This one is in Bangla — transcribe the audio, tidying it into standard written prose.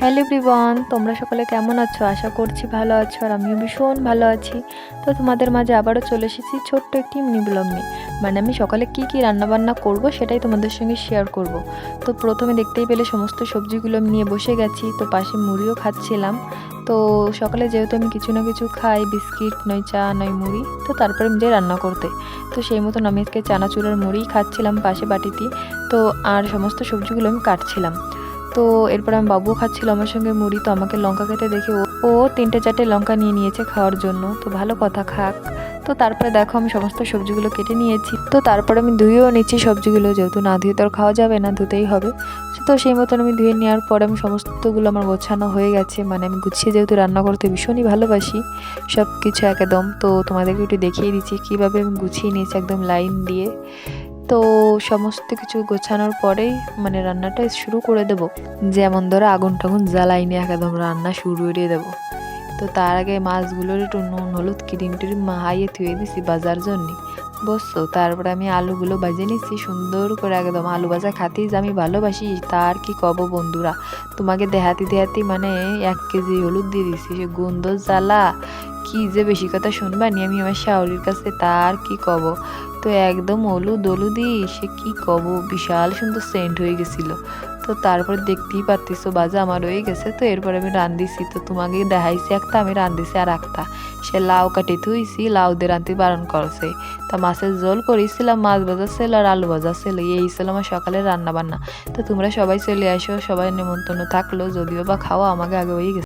হ্যালো এভরিওয়ান, তোমরা সকলে কেমন আছো? আশা করছি ভালো আছো আর আমিও ভীষণ ভালো আছি। তো তোমাদের মাঝে আবারও চলে এসেছি ছোট্ট একটি মিনি ব্লগ নিয়ে। মানে আমি সকালে কি রান্নাবান্না করব সেটাই তোমাদের সঙ্গে শেয়ার করব। তো প্রথমে দেখতেই পেলে সমস্ত সবজিগুলো আমি নিয়ে বসে গেছি, তো পাশে মুড়িও খাচ্ছিলাম। তো সকালে যেহেতু আমি কিছু না কিছু খাই, বিস্কিট নয় চা নয় মুড়ি, তো তারপরে আমি যাই রান্না করতে। তো সেই মতন আমি আজকে চানাচুরের মুড়িই খাচ্ছিলাম পাশে বাটিতে। তো আর সমস্ত সবজিগুলো আমি কাটছিলাম। তো এরপর আমি বাবুও খাচ্ছিল আমার সঙ্গে মুড়ি। তো আমাকে লঙ্কা খেতে দেখে ও 3-4টে লঙ্কা নিয়ে নিয়েছে খাওয়ার জন্য। তো ভালো কথা, খাক। তো তারপরে দেখো আমি সমস্ত সবজিগুলো কেটে নিয়েছি। তো তারপরে আমি ধুয়েও নিচ্ছি সবজিগুলো, যেহেতু না ধুয়ে তো আর খাওয়া যাবে না, ধুতেই হবে। তো সেই মতন আমি ধুয়ে নেওয়ার পরে আমি সমস্তগুলো আমার গোছানো হয়ে গেছে। মানে আমি গুছিয়ে যেহেতু রান্না করতে ভীষণই ভালোবাসি সব কিছু একদম। তো তোমাদেরকে একটু দেখিয়ে দিচ্ছি কীভাবে আমি গুছিয়ে নিয়েছি একদম লাইন দিয়ে। তো সমস্ত কিছু গোছানোর পরেই মানে রান্নাটা শুরু করে দেব। যেমন ধরো আগুন টাগুন জ্বালাই নিয়ে একদম রান্না শুরু করে দেবো। তো তার আগে মাছগুলোর একটু নুন হলুদ ক্রিম টিম মাহাইয়ে ধুয়ে দিছি বাজার জন্যে, বুঝছো। তারপরে আমি আলুগুলো ভেজে নিচ্ছি সুন্দর করে একদম। আলু ভাজা খাতেই যে আমি ভালোবাসি তার কি কব বন্ধুরা। তোমাকে দেহাতি মানে 1 কেজি হলুদ দিয়ে দিছি, সে গন্ধ জ্বালা কি যে বেশি কথা শুনবানি আমি আমার শাওরির কাছে, তার কি কব। তো একদম হলুদি সে কি কব, বিশাল সুন্দর সেন্ট হয়ে গেছিলো। তো তারপর দেখতেই পারতেছো বাজা আমার হয়ে গেছে। তো এরপর আমি রান্ধিছি, তো তোমাকে দেখাইছি একটা, আমি রান্ধিছি আর একটা। সে লাউ কাটি থুইছি, লাউ দিয়ে রাঁধতে বারণ করছে। তা মাছের ঝোল করেছিলাম, মাছ ভাজা ছিল আর আলু ভাজা ছিল, এই ছিল আমার সকালের রান্না বান্না। তো তোমরা সবাই চলে আসো, সবাই নেমন্তন্ন থাকলো, যদিও বা খাওয়া আমাকে আগে হয়ে গেছে।